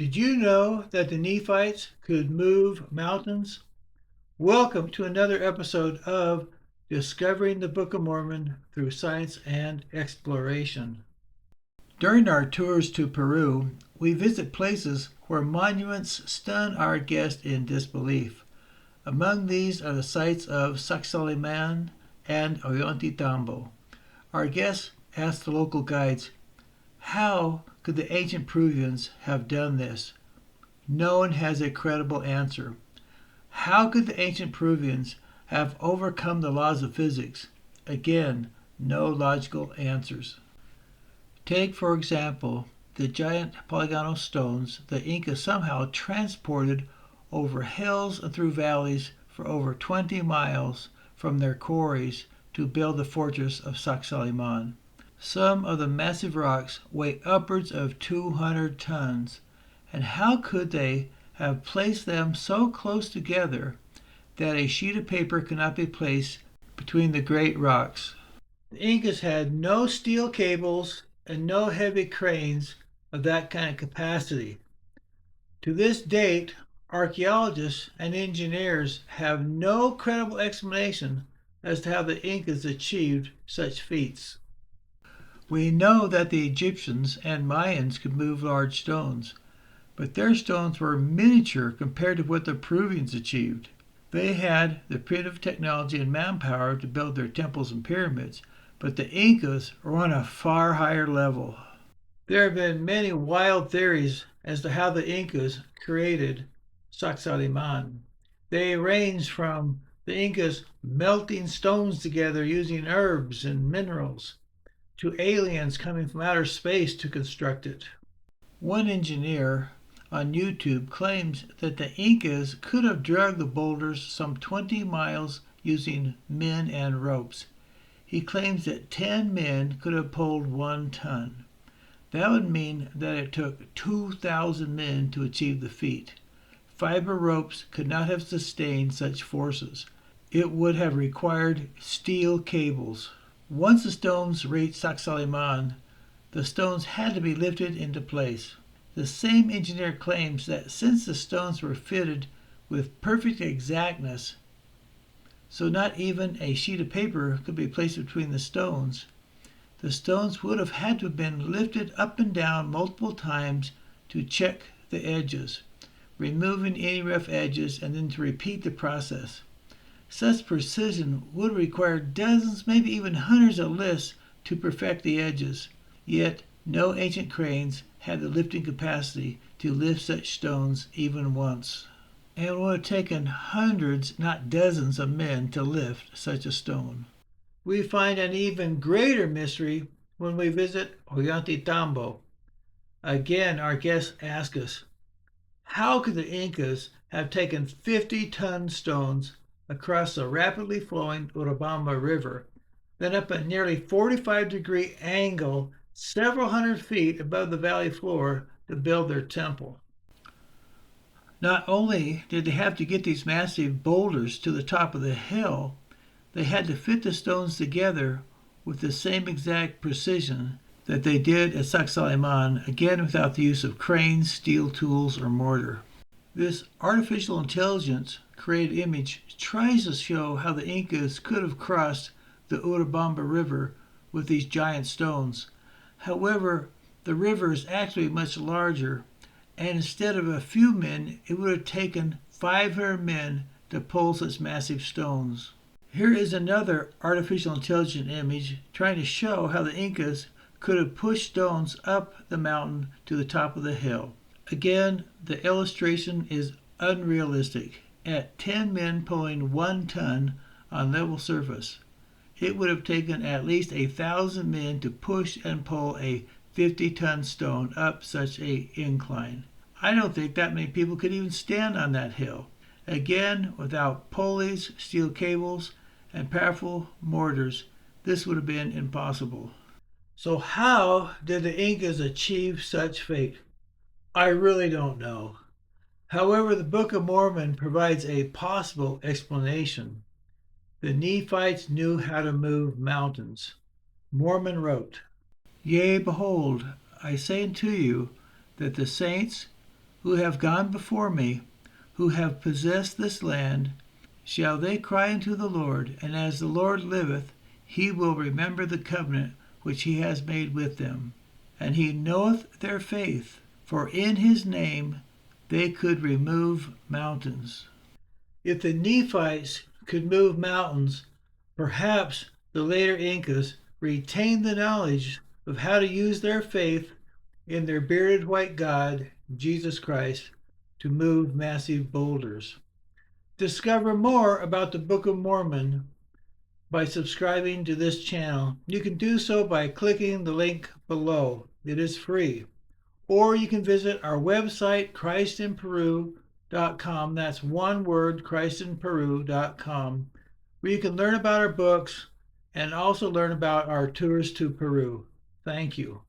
Did you know that the Nephites could move mountains? Welcome to another episode of Discovering the Book of Mormon through Science and Exploration. During our tours to Peru, we visit places where monuments stun our guests in disbelief. Among these are the sites of Sacsayhuamán and Ollantaytambo. Our guests ask the local guides, how could the ancient Peruvians have done this? No one has a credible answer. How could the ancient Peruvians have overcome the laws of physics? Again, no logical answers. Take, for example, the giant polygonal stones the Inca somehow transported over hills and through valleys for over 20 miles from their quarries to build the fortress of Sacsayhuamán. Some of the massive rocks weigh upwards of 200 tons, and how could they have placed them so close together that a sheet of paper cannot be placed between the great rocks? The Incas had no steel cables and no heavy cranes of that kind of capacity. To this date, archaeologists and engineers have no credible explanation as to how the Incas achieved such feats. We know that the Egyptians and Mayans could move large stones, but their stones were miniature compared to what the Peruvians achieved. They had the primitive technology and manpower to build their temples and pyramids, but the Incas were on a far higher level. There have been many wild theories as to how the Incas created Sacsayhuamán. They range from the Incas melting stones together using herbs and minerals, to aliens coming from outer space to construct it. One engineer on YouTube claims that the Incas could have dragged the boulders some 20 miles using men and ropes. He claims that 10 men could have pulled 1 ton. That would mean that it took 2,000 men to achieve the feat. Fiber ropes could not have sustained such forces. It would have required steel cables. Once the stones reached Sacsayhuamán, the stones had to be lifted into place. The same engineer claims that since the stones were fitted with perfect exactness, so not even a sheet of paper could be placed between the stones would have had to have been lifted up and down multiple times to check the edges, removing any rough edges, and then to repeat the process. Such precision would require dozens, maybe even hundreds of lifts to perfect the edges. Yet no ancient cranes had the lifting capacity to lift such stones even once. And it would have taken hundreds, not dozens, of men to lift such a stone. We find an even greater mystery when we visit Ollantaytambo. Again, our guests ask us, how could the Incas have taken 50-ton stones across the rapidly flowing Urubamba River, then up a nearly 45-degree angle several hundred feet above the valley floor to build their temple? Not only did they have to get these massive boulders to the top of the hill, they had to fit the stones together with the same exact precision that they did at Sacsayhuamán, again without the use of cranes, steel tools, or mortar. This artificial intelligence created image tries to show how the Incas could have crossed the Urubamba River with these giant stones. However, the river is actually much larger, and instead of a few men, it would have taken 500 men to pull such massive stones. Here is another artificial intelligence image trying to show how the Incas could have pushed stones up the mountain to the top of the hill. Again, the illustration is unrealistic. At 10 men pulling 1 ton on level surface, it would have taken at least 1,000 men to push and pull a 50-ton stone up such an incline. I don't think that many people could even stand on that hill. Again, without pulleys, steel cables, and powerful mortars, this would have been impossible. So how did the Incas achieve such fate? I really don't know. However, the Book of Mormon provides a possible explanation. The Nephites knew how to move mountains. Mormon wrote, "Yea, behold, I say unto you that the saints who have gone before me, who have possessed this land, shall they cry unto the Lord, and as the Lord liveth, he will remember the covenant which he has made with them. And he knoweth their faith, for in his name they could remove mountains. If the Nephites could move mountains, perhaps the later Incas retained the knowledge of how to use their faith in their bearded white God, Jesus Christ, to move massive boulders. Discover more about the Book of Mormon by subscribing to this channel. You can do so by clicking the link below. It is free. Or you can visit our website, christinperu.com. That's one word, christinperu.com, where you can learn about our books and also learn about our tours to Peru. Thank you.